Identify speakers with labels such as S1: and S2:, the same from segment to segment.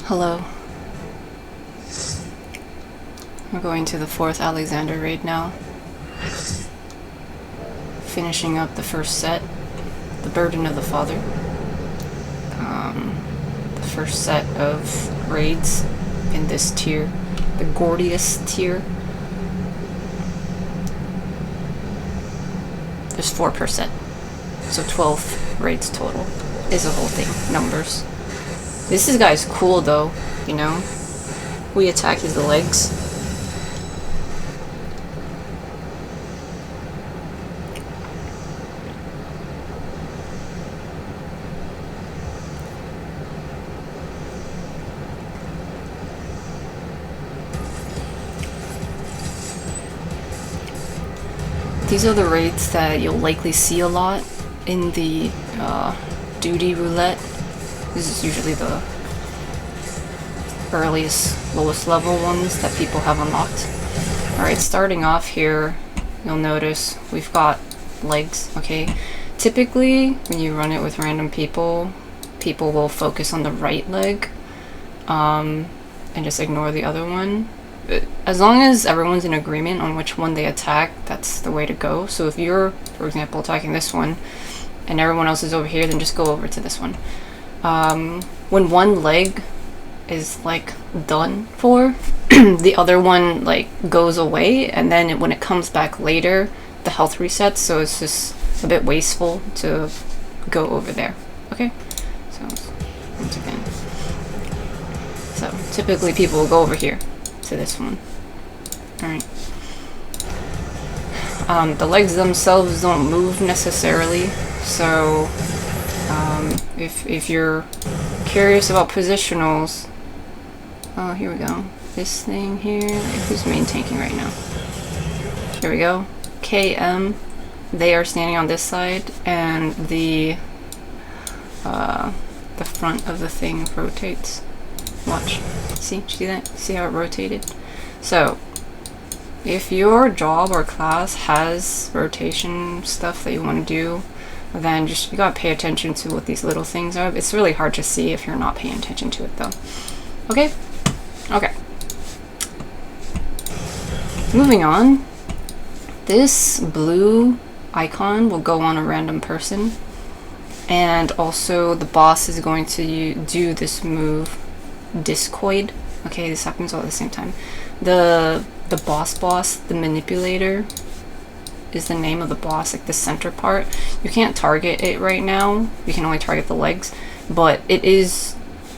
S1: Hello. We're going to the 4th Alexander raid now. Finishing up the first set, The Burden of the Father. The first set of raids in this tier, the Gordius tier. There's 4 per set, so 12 raids total is the whole thing, numbers. This guy's cool though, you know? We attack his legs. These are the raids that you'll likely see a lot in the duty roulette. This is usually the earliest, lowest level ones that people have unlocked. Alright, starting off here, you'll notice we've got legs, okay? Typically, when you run it with random people, people will focus on the right leg and just ignore the other one. As long as everyone's in agreement on which one they attack, that's the way to go. So if you're, for example, attacking this one and everyone else is over here, then just go over to this one. When one leg is like done for, the other one like goes away, and then when it comes back later, the health resets, so it's just a bit wasteful to go over there. Okay? So, once again. So, typically people will go over here to this one. Alright. The legs themselves don't move necessarily, so if you're curious about positionals, oh, here we go. This thing here, who's main tanking right now? Here we go. KM, they are standing on this side, and the front of the thing rotates. Watch. See that? See how it rotated? So, if your job or class has rotation stuff that you want to do, then just you gotta pay attention to what these little things are. It's really hard to see if you're not paying attention to it though. Okay? Okay. Moving on. This blue icon will go on a random person. And also the boss is going to do this move, Discoid. Okay, this happens all at the same time. The boss, the manipulator, is the name of the boss, like the center part. You can't target it right now. You can only target the legs, but it is,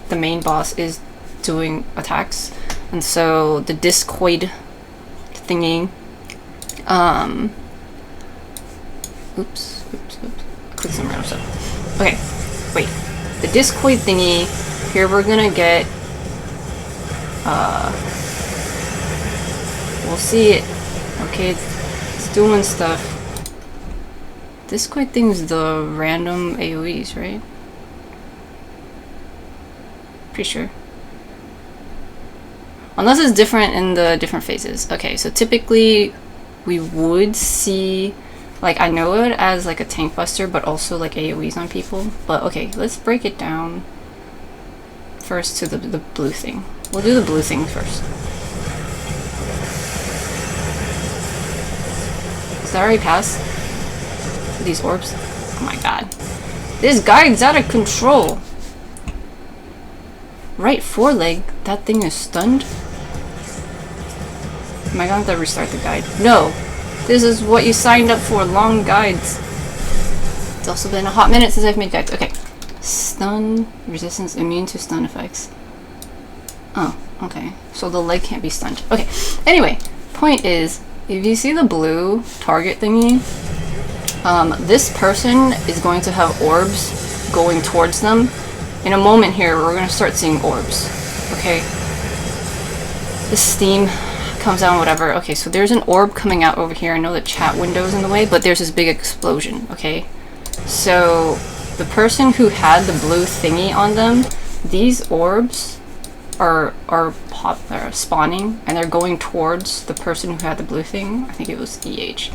S1: the main boss is doing attacks, and so the Discoid thingy, oops, click somewhere else up. Okay, wait, the Discoid thingy, here we're gonna get, we'll see it, okay, it's doing stuff. Discoid thing's the random AoEs, right? Pretty sure. Unless it's different in the different phases. Okay, so typically we would see, like, I know it as like a tank buster, but also like AoEs on people. But okay, let's break it down first to the blue thing. We'll do the blue thing first. Is that already passed? These orbs? Oh my god. This guide's out of control! Right foreleg, that thing is stunned? Am I gonna have to restart the guide? No! This is what you signed up for, long guides. It's also been a hot minute since I've made guides. Okay. Stun, resistance, immune to stun effects. Oh, okay. So the leg can't be stunned. Okay. Anyway, point is, if you see the blue target thingy, this person is going to have orbs going towards them. In a moment here, we're going to start seeing orbs. Okay? The steam comes out, whatever. Okay, so there's an orb coming out over here. I know the chat window's in the way, but there's this big explosion, okay? So, the person who had the blue thingy on them, these orbs are spawning, and they're going towards the person who had the blue thing. I think it was EH.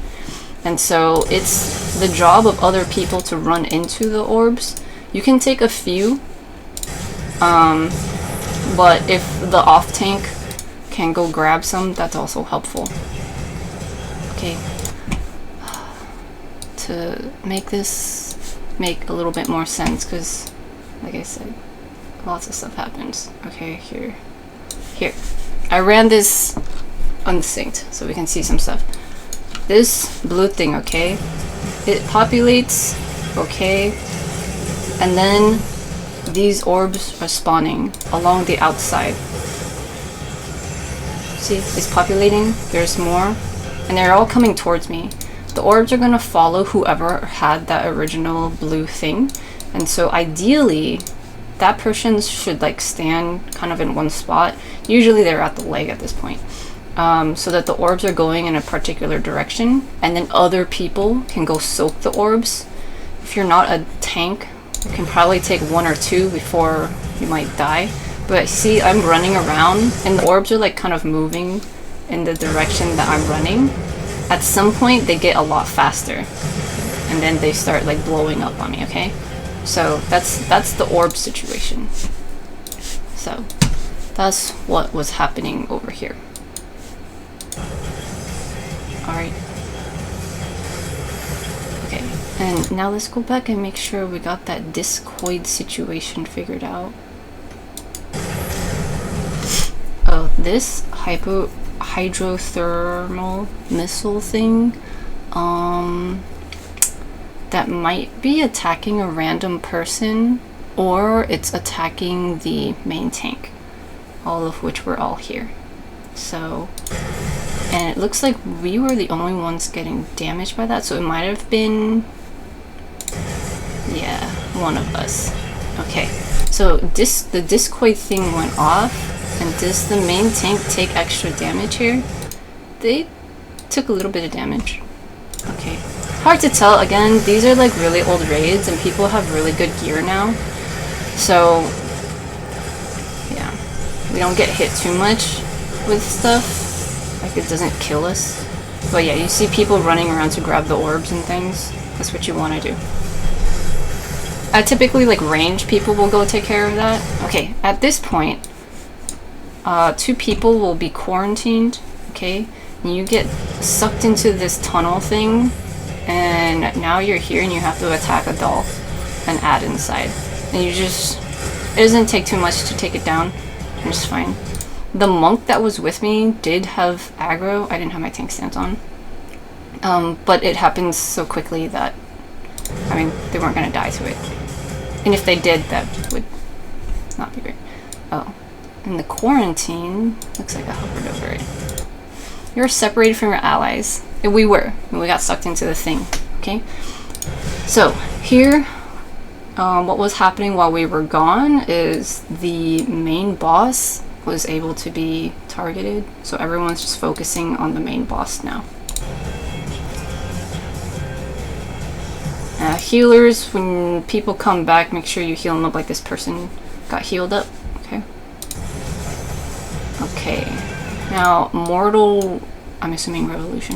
S1: And so, it's the job of other people to run into the orbs. You can take a few, but if the off tank can go grab some, that's also helpful. Okay, to make this make a little bit more sense, because like I said, lots of stuff happens. Okay, here I ran this unsynced so we can see some stuff. This blue thing, okay, it populates, okay, and then these orbs are spawning along the outside. See, it's populating, there's more, and they're all coming towards me. The orbs are gonna follow whoever had that original blue thing, and so ideally that person should like stand kind of in one spot. Usually they're at the leg at this point, so that the orbs are going in a particular direction, and then other people can go soak the orbs. If you're not a tank, you can probably take 1 or 2 before you might die. But see, I'm running around and the orbs are like kind of moving in the direction that I'm running. At some point they get a lot faster and then they start like blowing up on me, okay? So that's the orb situation. So that's what was happening over here. Alright. Okay, and now let's go back and make sure we got that discoid situation figured out. Oh, this hydrothermal missile thing, that might be attacking a random person, or it's attacking the main tank, all of which were all here. So, and it looks like we were the only ones getting damaged by that, so it might have been, yeah, one of us. Okay, so the discoid thing went off, and does the main tank take extra damage here? They took a little bit of damage. Okay, hard to tell. Again, these are like really old raids and people have really good gear now, so yeah, we don't get hit too much with stuff, like it doesn't kill us. But yeah, you see people running around to grab the orbs and things. That's what you want to do. Typically like range people will go take care of that. Okay, at this point 2 people will be quarantined, okay? And you get sucked into this tunnel thing, and now you're here and you have to attack a doll and add inside. And you just, it doesn't take too much to take it down. It's fine. The monk that was with me did have aggro. I didn't have my tank stance on. But it happens so quickly that, I mean, they weren't gonna die to it. And if they did, that would not be great. Oh. And the quarantine, looks like I hovered over it. You're separated from your allies. And we were. And we got sucked into the thing. Okay? So, here, what was happening while we were gone is the main boss was able to be targeted. So everyone's just focusing on the main boss now. Healers, when people come back, make sure you heal them up like this person got healed up. Okay. Okay, now mortal, I'm assuming revolution.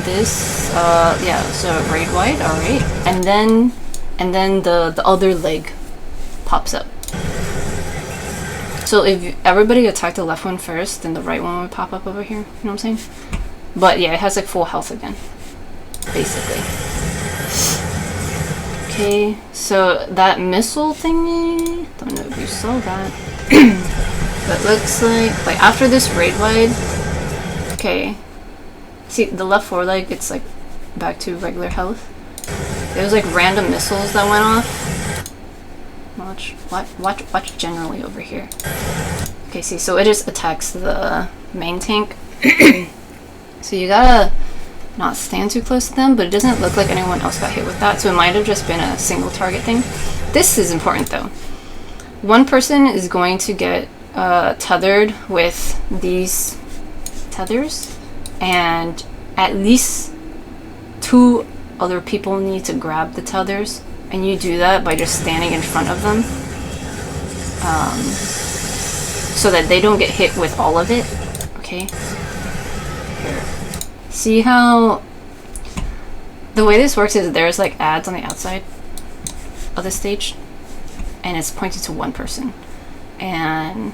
S1: This, yeah, so raid wide, alright. And then the other leg pops up. So if everybody attacked the left one first, then the right one would pop up over here, you know what I'm saying? But yeah, it has like full health again, basically. Okay, so that missile thingy, don't know if you saw that, but looks like after this raid wide, okay, see the left foreleg, it's like back to regular health. There's like random missiles that went off. Watch generally over here. Okay, see, so it just attacks the main tank. So you gotta not stand too close to them, but it doesn't look like anyone else got hit with that, so it might have just been a single target thing. This is important though. One person is going to get tethered with these tethers, and at least 2 other people need to grab the tethers, and you do that by just standing in front of them, so that they don't get hit with all of it. Okay, here. See how the way this works is there's like ads on the outside of the stage, and it's pointing to one person, and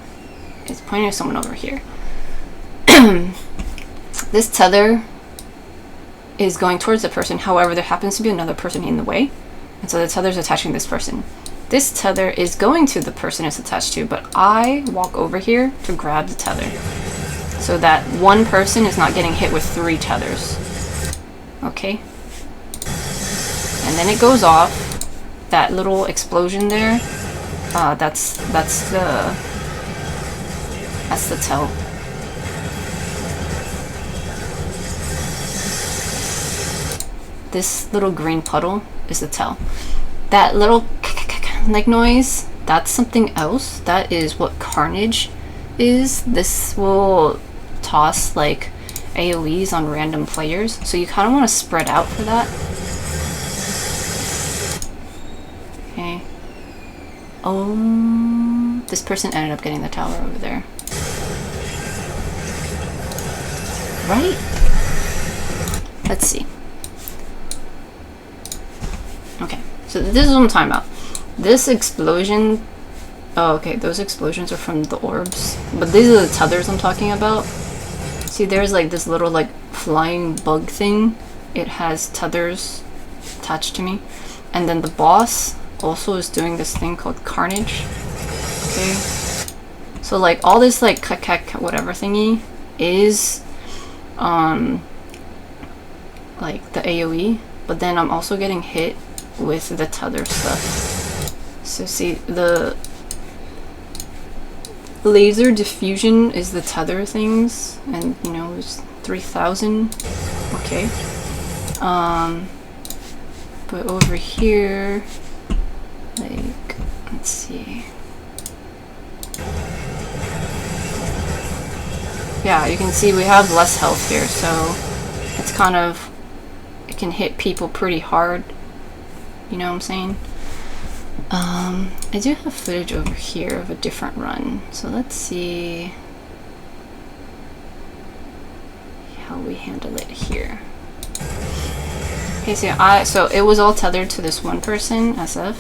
S1: it's pointing to someone over here. This tether is going towards the person, however there happens to be another person in the way, and so the tether is attaching this person. This tether is going to the person it's attached to, but I walk over here to grab the tether so that one person is not getting hit with 3 tethers. Okay? And then it goes off. That little explosion there, that's the tell. This little green puddle is the tell. That little like noise, that's something else. That is what Carnage is. This will toss like AoEs on random players, so you kind of want to spread out for that. Okay. Oh, this person ended up getting the tower over there. Right? Let's see. Okay, so this is what I'm talking about. This explosion... Oh, okay, those explosions are from the orbs. But these are the tethers I'm talking about. See, there's like this little like flying bug thing. It has tethers attached to me. And then the boss also is doing this thing called Carnage. Okay. So like all this like whatever thingy is like the AoE, but then I'm also getting hit with the tether stuff. So see, the laser diffusion is the tether things, and you know, there's 3,000. Okay. But over here, like, let's see. Yeah, you can see we have less health here, so it's kind of, it can hit people pretty hard. You know what I'm saying? I do have footage over here of a different run, so let's see how we handle it here. Okay, so it was all tethered to this one person, SF.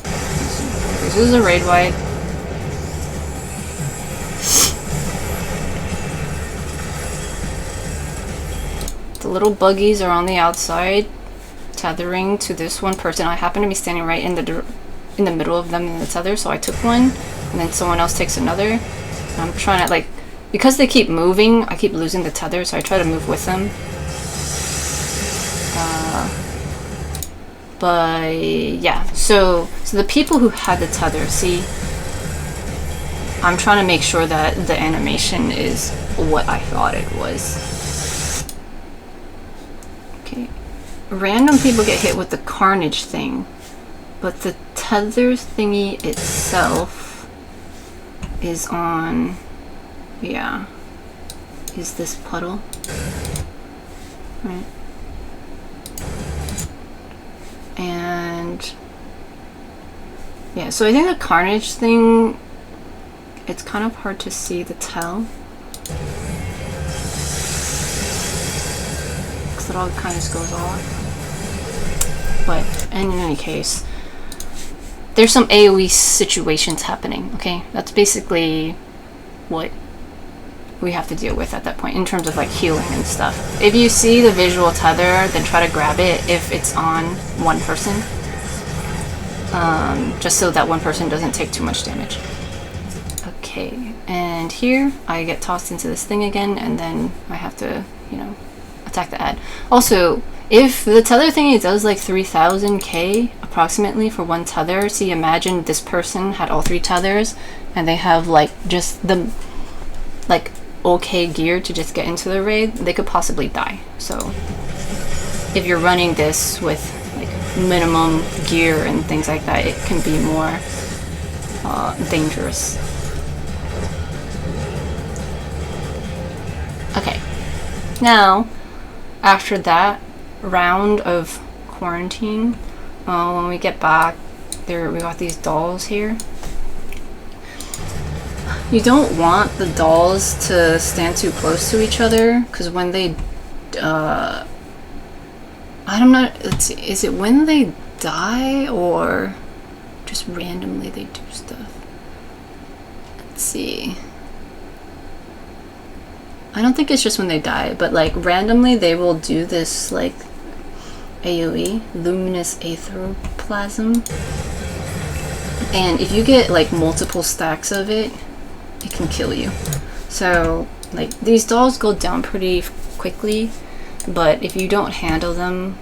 S1: This is a raid wide. The little buggies are on the outside, tethering to this one person. I happen to be standing right in the middle of them in the tether, so I took one, and then someone else takes another. I'm trying to, like, because they keep moving, I keep losing the tether, so I try to move with them. But yeah, so the people who had the tether, see, I'm trying to make sure that the animation is what I thought it was. Okay, random people get hit with the Carnage thing, but the tether thingy itself is on, yeah, is this puddle, right? And yeah, so I think the Carnage thing, it's kind of hard to see the tell, because it all kind of goes off. But in any case, there's some AoE situations happening, okay? That's basically what we have to deal with at that point in terms of like healing and stuff. If you see the visual tether, then try to grab it if it's on one person, just so that one person doesn't take too much damage. Okay, and here I get tossed into this thing again, and then I have to, you know, attack the ad. Also, if the tether thingy does like 3,000k approximately for one tether, see, imagine this person had all 3 tethers and they have like just the like okay gear to just get into the raid, they could possibly die. So if you're running this with like minimum gear and things like that, it can be more dangerous. Okay, now after that round of quarantine, when we get back there, we got these dolls here. You don't want the dolls to stand too close to each other, because when they I don't know, let's see, is it when they die, or I'm just randomly they do stuff. Let's see. I don't think it's just when they die, but like randomly they will do this like AoE, luminous aetherplasm. And if you get like multiple stacks of it, it can kill you. So like these dolls go down pretty quickly, but if you don't handle them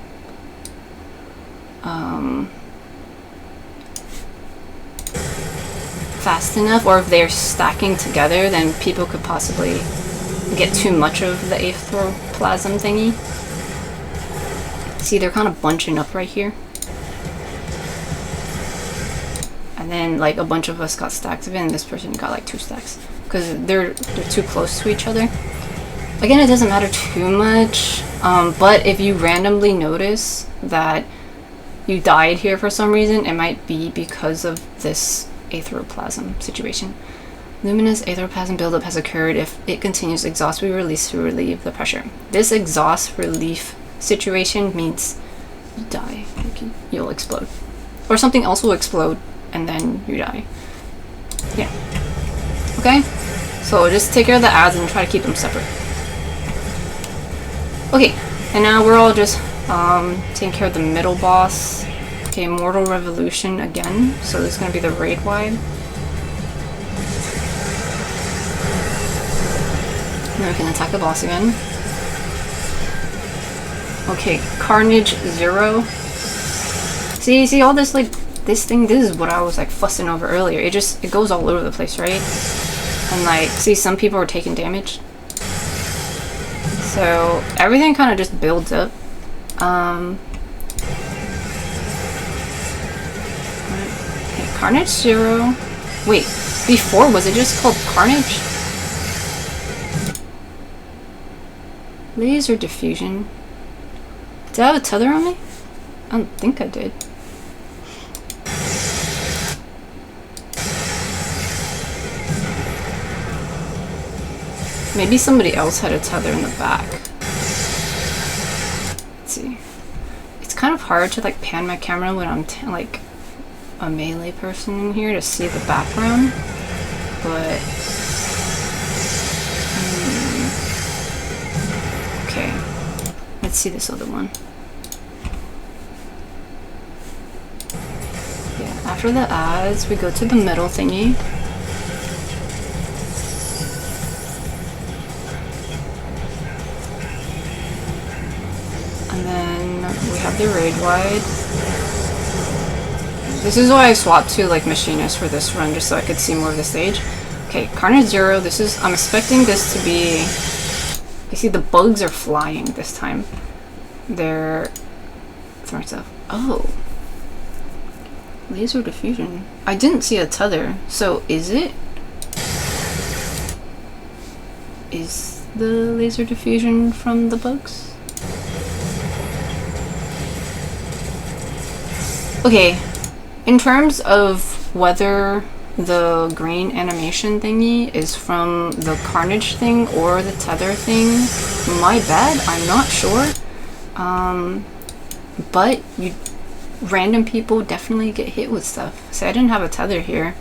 S1: fast enough, or if they're stacking together, then people could possibly get too much of the aetherplasm thingy. See, they're kind of bunching up right here. And then like a bunch of us got stacks of it, and this person got like 2 stacks because they're too close to each other. Again, it doesn't matter too much, but if you randomly notice that you died here for some reason, it might be because of this aetherplasm situation. Luminous aetherplasm buildup has occurred. If it continues, exhaust will be released to relieve the pressure. This exhaust relief situation means you die. You'll explode. Or something else will explode and then you die. Yeah. Okay? So just take care of the ads and try to keep them separate. Okay, and now we're all just taking care of the middle boss. Okay, Mortal Revolution again. So this is going to be the raid wide. Now we can attack the boss again. Okay, Carnage 0. See all this like this thing. This is what I was like fussing over earlier. It goes all over the place, right? And like, see, some people are taking damage. So everything kind of just builds up. Okay, Carnage 0. Wait, before was it just called Carnage? Laser diffusion. Did I have a tether on me? I don't think I did. Maybe somebody else had a tether in the back. Let's see. It's kind of hard to like pan my camera when I'm like a melee person in here to see the background, but okay. Let's see this other one. Yeah, after the ads, we go to the middle thingy. And then we have the raid wide. This is why I swapped to like machinist for this run, just so I could see more of the stage. Okay, Carnage 0. This is, I'm expecting this to be. You see, the bugs are flying this time. They're throwing stuff. Oh. Laser diffusion. I didn't see a tether, so is it? Is the laser diffusion from the bugs? Okay, in terms of whether the green animation thingy is from the Carnage thing or the tether thing, my bad, I'm not sure. But random people definitely get hit with stuff. So I didn't have a tether here,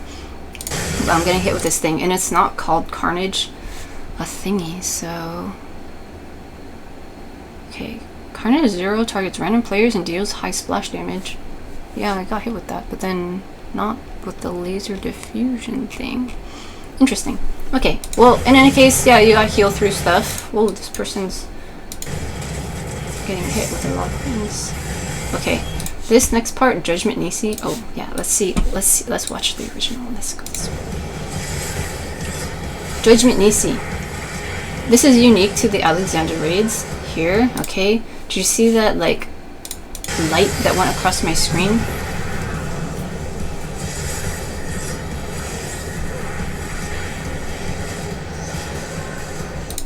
S1: but I'm getting hit with this thing, and it's not called Carnage a thingy, so... Okay, Carnage 0 targets random players and deals high splash damage. Yeah, I got hit with that, but then not with the laser diffusion thing. Interesting. Okay, well, in any case, yeah, you gotta heal through stuff. Whoa, this person's getting hit with a lot of things. Okay, this next part, Judgment Nisi. Oh, yeah, let's watch the original. Let's go this way. Judgment Nisi. This is unique to the Alexander raids here, okay? Do you see that, like, light that went across my screen?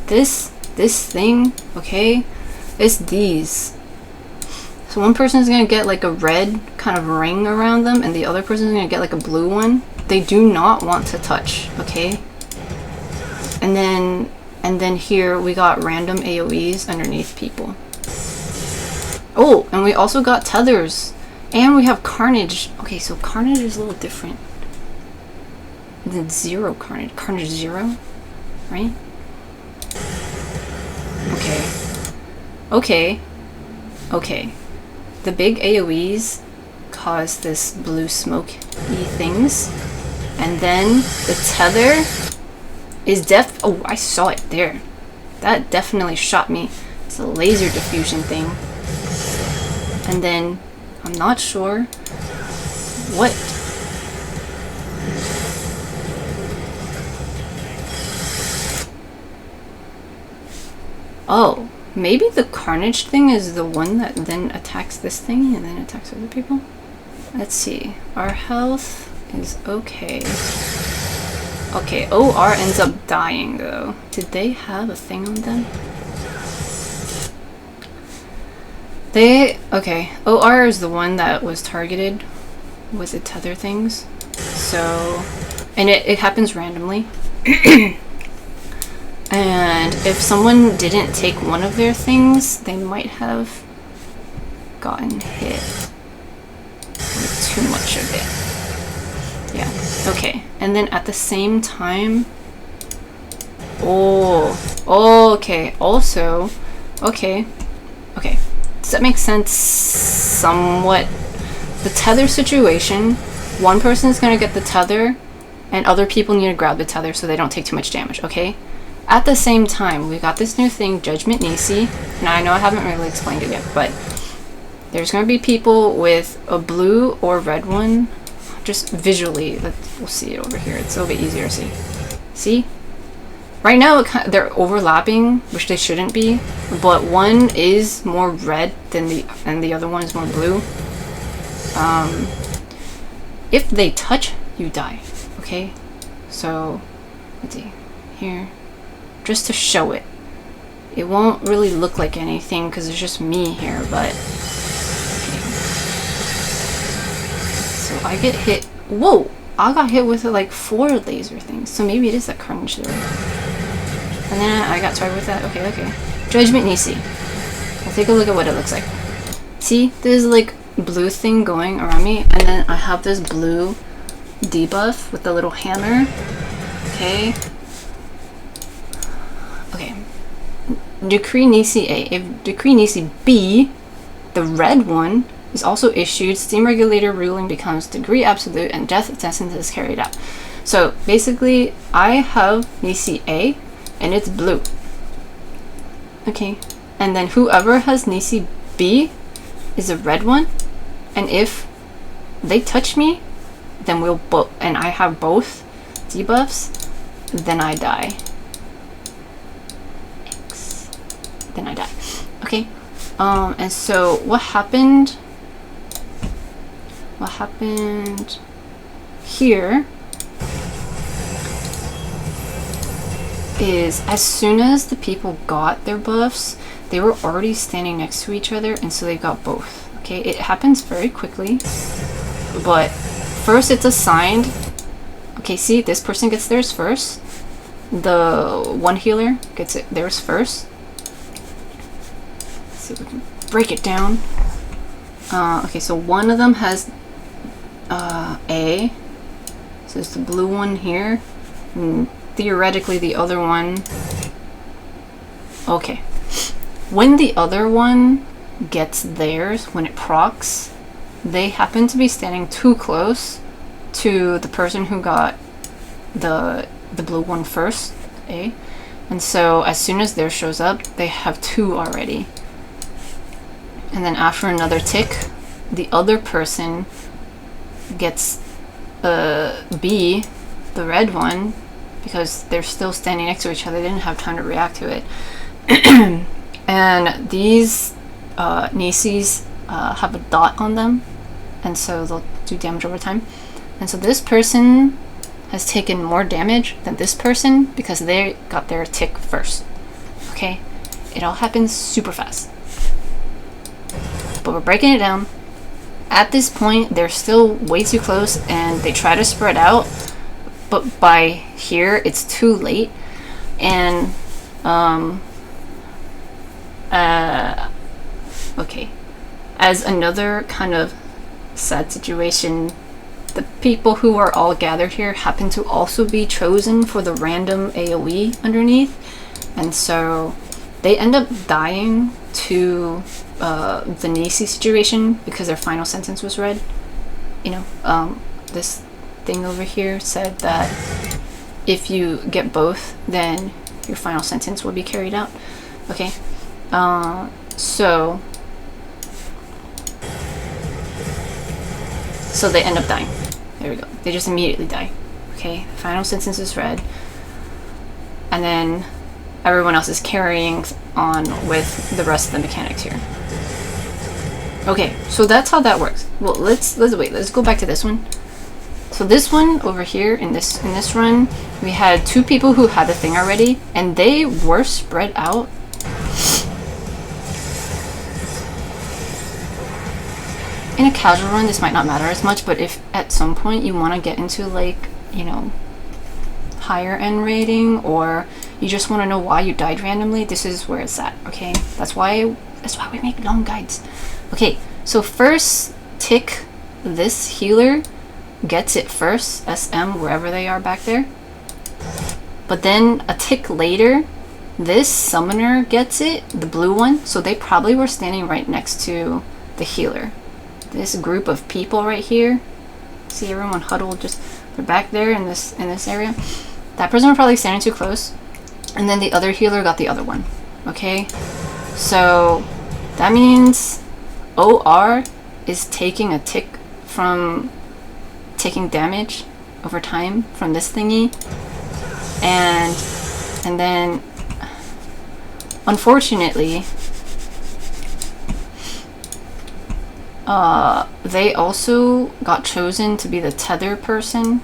S1: This thing, okay, it's these. So one person is gonna get like a red kind of ring around them, and the other person is gonna get like a blue one. They do not want to touch, okay? And then here we got random AoEs underneath people. Oh, and we also got tethers And we have Carnage. Okay, so Carnage is a little different than Zero Carnage. Carnage Zero, right? Okay. The big AoEs cause this blue smoky things. And then the tether is oh, I saw it there. That definitely shot me. It's a laser diffusion thing. And then I'm not sure what. Oh, maybe the Carnage thing is the one that then attacks this thing and then attacks other people? Let's see. Our health is okay. Okay, OR ends up dying though. Did they have a thing on them? Okay, OR is the one that was targeted with the tether things. So, and it happens randomly. And if someone didn't take one of their things, they might have gotten hit with too much of it. Yeah, okay. And then at the same time, okay, also, okay. Does that make sense somewhat? The tether situation, one person is going to get the tether, and other people need to grab the tether so they don't take too much damage, okay? At the same time, we got this new thing, Judgment Nisi. Now, I know I haven't really explained it yet, but there's going to be people with a blue or red one. Just visually, we'll see it over here. It's a little bit easier to see. See? Right now, they're overlapping, which they shouldn't be, but one is more red than the other one is more blue. If they touch, you die. Okay? So, let's see. Here. Just to show it. It won't really look like anything because it's just me here, but... Okay. So I get hit... Whoa! I got hit with like 4 laser things, so maybe it is that Carnage there. And then I got targeted with that. Okay. Judgment Nisi. I'll take a look at what it looks like. See? There's like blue thing going around me, and then I have this blue debuff with the little hammer. Okay. Decree Nisi A. If Decree Nisi B, the red one, is also issued, Steam Regulator ruling becomes degree absolute and death sentence is carried out. So basically, I have Nisi A, and it's blue. Okay. And then whoever has Nisi B is a red one, and if they touch me, then and I have both debuffs, then I die. Then I die. Okay. And so what happened here is as soon as the people got their buffs, they were already standing next to each other, and so they got both. Okay, it happens very quickly, but first it's assigned. Okay, see, this person gets theirs first. The one healer gets theirs first. See if we can break it down. Okay, so one of them has A, so it's the blue one here, and theoretically the other one. Okay, when the other one gets theirs, when it procs, they happen to be standing too close to the person who got the blue one first, A, and so as soon as theirs shows up, they have 2 already. And then after another tick, the other person gets B, the red one, because they're still standing next to each other. They didn't have time to react to it. And these Nisis have a dot on them, and so they'll do damage over time. And so this person has taken more damage than this person because they got their tick first. Okay? It all happens super fast. But we're breaking it down. At this point, they're still way too close, and they try to spread out, but by here, it's too late. And, okay. As another kind of sad situation. The people who are all gathered here happen to also be chosen for the random AoE underneath, and so they end up dying to the Nisi situation because their final sentence was read. You know, this thing over here said that if you get both, then your final sentence will be carried out. Okay, so they end up dying. There we go. They just immediately die. Okay, final sentence is read, and then everyone else is carrying on with the rest of the mechanics here. Okay, so that's how that works. Well, let's wait. Let's go back to this one. So this one over here in this run, we had 2 people who had the thing already, and they were spread out. In a casual run, this might not matter as much, but if at some point you want to get into, like, you know, higher end rating, or you just want to know why you died randomly, this is where it's at. Okay, that's why we make long guides. Okay, so first tick this healer gets it first, SM, wherever they are back there. But then a tick later, this summoner gets it, the blue one, so they probably were standing right next to the healer. This group of people right here, see everyone huddled, just they're back there in this area. That person was probably standing too close, and then the other healer got the other one. Okay, so that means OR is taking a tick from taking damage over time from this thingy, and then unfortunately they also got chosen to be the tether person,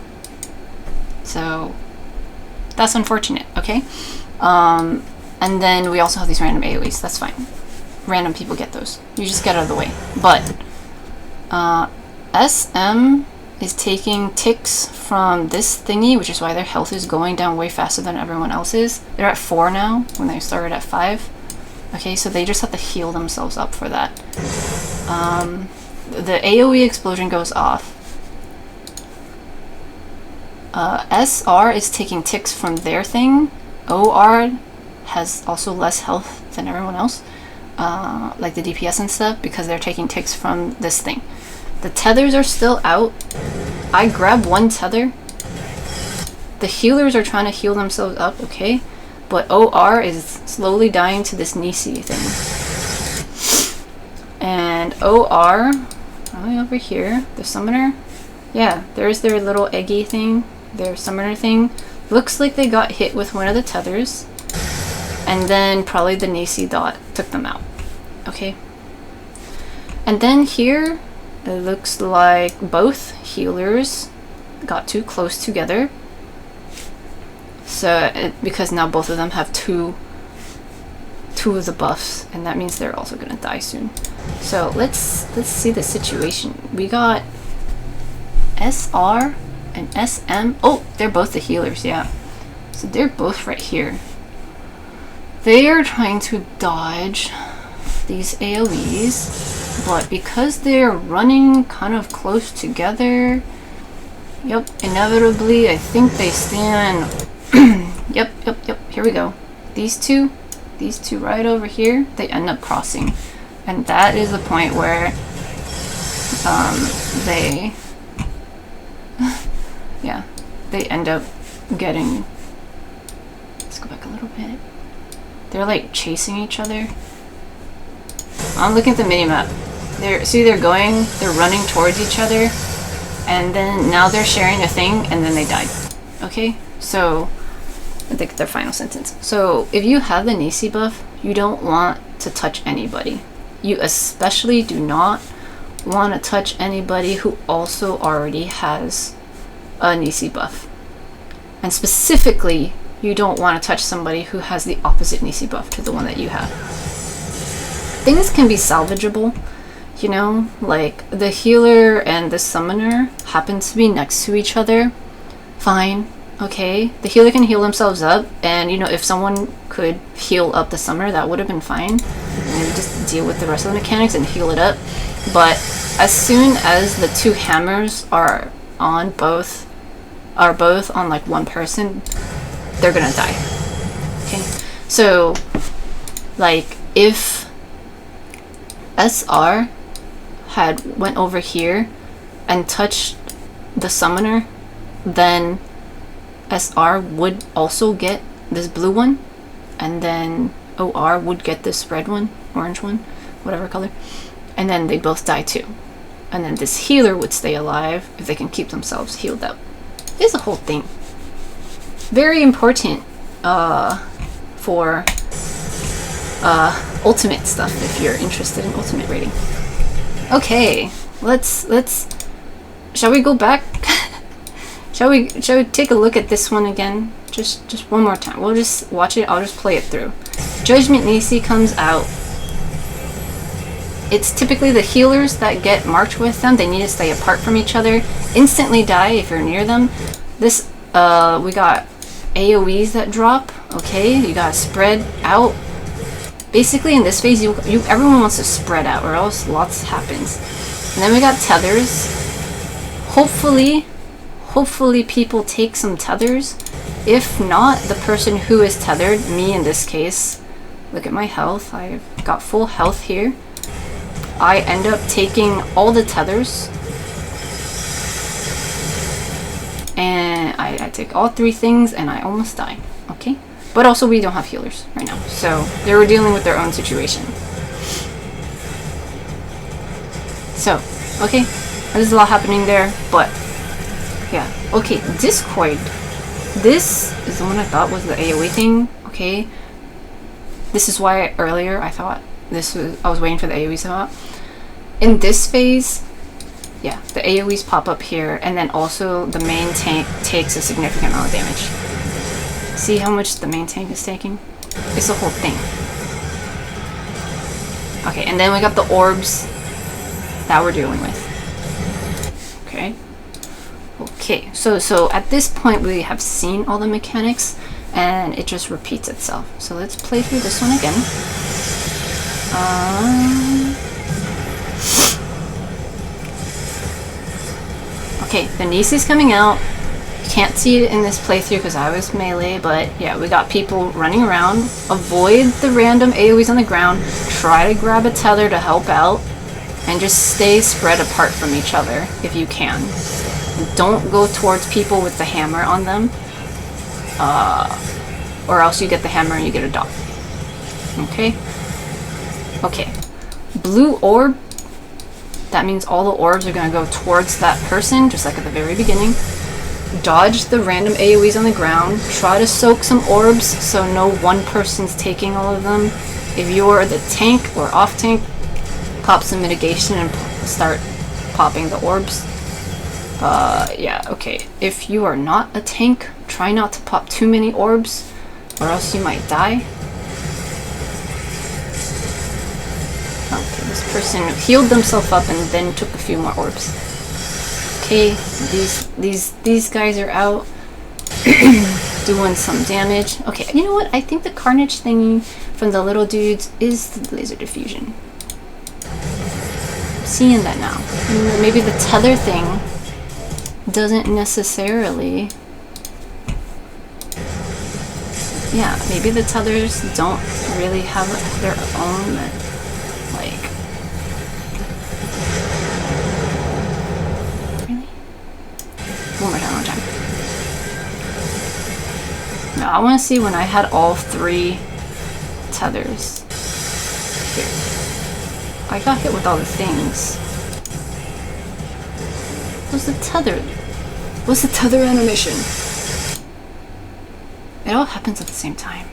S1: so that's unfortunate. Okay, and then we also have these random AoEs. That's fine, random people get those, you just get out of the way. But SM is taking ticks from this thingy, which is why their health is going down way faster than everyone else's. They're at 4 now when they started at 5. Okay, so they just have to heal themselves up for that. The AoE explosion goes off. SR is taking ticks from their thing. OR has also less health than everyone else, like the DPS and stuff, because they're taking ticks from this thing. The tethers are still out. I grabbed one tether. The healers are trying to heal themselves up, okay? But OR is slowly dying to this Nisi thing. And OR, over here, the summoner, yeah, there's their little eggy thing, their summoner thing. Looks like they got hit with one of the tethers, and then probably the Nisi dot took them out. Okay. And then here, it looks like both healers got too close together. So, because now both of them have two of the buffs, and that means they're also gonna die soon. So let's see the situation. We got SR and SM. Oh, they're both the healers, yeah. So they're both right here. They are trying to dodge these AoEs, but because they're running kind of close together, yep, inevitably, I think they stand. Yep, here we go. These two right over here, they end up crossing. And that is the point where they yeah, they end up getting, let's go back a little bit. They're like chasing each other. I'm looking at the minimap. They're running towards each other, and then now they're sharing a thing, and then they died. Okay, so I think their final sentence. So if you have the Nisi buff, you don't want to touch anybody. You especially do not want to touch anybody who also already has a Nisi buff. And specifically, you don't want to touch somebody who has the opposite Nisi buff to the one that you have. Things can be salvageable, you know, like the healer and the summoner happen to be next to each other. Fine, okay. The healer can heal themselves up, and you know, if someone could heal up the summoner, that would have been fine. and then just deal with the rest of the mechanics and heal it up. But as soon as the two hammers are both on like one person, they're gonna die. Okay, so like if SR had went over here and touched the summoner, then SR would also get this blue one, and then OR would get this red one, orange one, whatever color, and then they both die too. And then this healer would stay alive if they can keep themselves healed up. It's a whole thing. Very important for ultimate stuff if you're interested in ultimate rating. Okay, let's shall we go back? shall we take a look at this one again? Just one more time. We'll just watch it. I'll just play it through. Judgment Nisi comes out. It's typically the healers that get marked with them. They need to stay apart from each other. Instantly die if you're near them. This we got AoEs that drop. Okay, you gotta spread out. Basically, in this phase, everyone wants to spread out, or else lots happens. And then we got tethers. Hopefully people take some tethers. If not, the person who is tethered, me in this case, look at my health. I've got full health here. I end up taking all the tethers. And I take all three things and I almost die. Okay? But also we don't have healers right now. So they were dealing with their own situation. So, okay. There's a lot happening there, but yeah. Okay, Discord. This is the one I thought was the AoE thing. Okay. This is why earlier I thought I was waiting for the AoEs to come out. In this phase, yeah, the AoEs pop up here, and then also the main tank takes a significant amount of damage. See how much the main tank is taking? It's a whole thing. Okay, and then we got the orbs that we're dealing with. Okay. Okay, so at this point we have seen all the mechanics, and it just repeats itself. So let's play through this one again. Okay, the Nisi's coming out. You can't see it in this playthrough because I was melee, but yeah, we got people running around. Avoid the random AoEs on the ground. Try to grab a tether to help out, and just stay spread apart from each other if you can. Don't go towards people with the hammer on them, or else you get the hammer and you get a dot. Okay? Okay. Blue orb, that means all the orbs are going to go towards that person, just like at the very beginning. Dodge the random AoEs on the ground. Try to soak some orbs so no one person's taking all of them. If you're the tank or off tank, pop some mitigation and start popping the orbs. Yeah, okay. If you are not a tank, try not to pop too many orbs, or else you might die. Okay, this person healed themselves up and then took a few more orbs. Okay, these guys are out doing some damage. Okay, you know what? I think the carnage thingy from the little dudes is the laser diffusion. I'm seeing that now. Maybe the tether thing doesn't necessarily. Yeah, maybe the tethers don't really have their own, like. Really? One more time. Now I want to see when I had all three tethers. Here. I got hit with all the things. What's the tether? What's the tether animation? It all happens at the same time.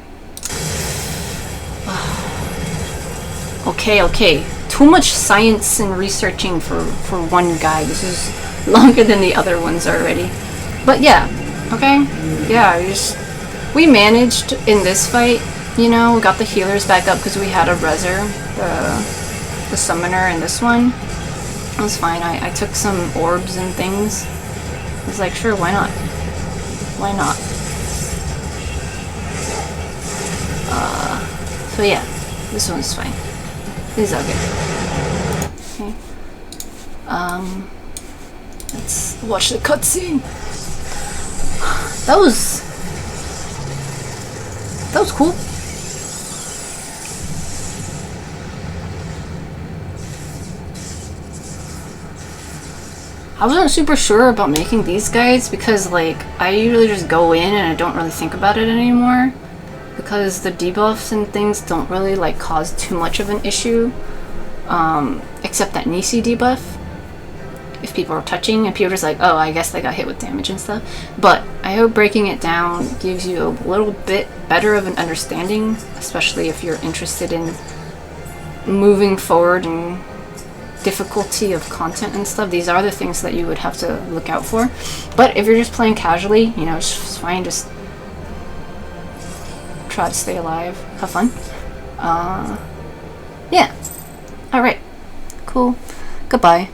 S1: Okay. Too much science and researching for one guy. This is longer than the other ones already. But yeah, okay? Yeah, we managed in this fight, you know, we got the healers back up because we had a reser, the summoner in this one. It was fine. I took some orbs and things. I was like, sure, why not? Why not? So yeah, this one's fine. This is all good. Okay. Let's watch the cutscene. That was cool. I wasn't super sure about making these guides because like I usually just go in and I don't really think about it anymore because the debuffs and things don't really like cause too much of an issue, except that Nisi debuff. If people are touching and people are just like, oh, I guess they got hit with damage and stuff. But I hope breaking it down gives you a little bit better of an understanding, especially if you're interested in moving forward and difficulty of content and stuff. These are the things that you would have to look out for. But if you're just playing casually, you know, it's fine. Just try to stay alive. Have fun. Yeah. Alright. Cool. Goodbye.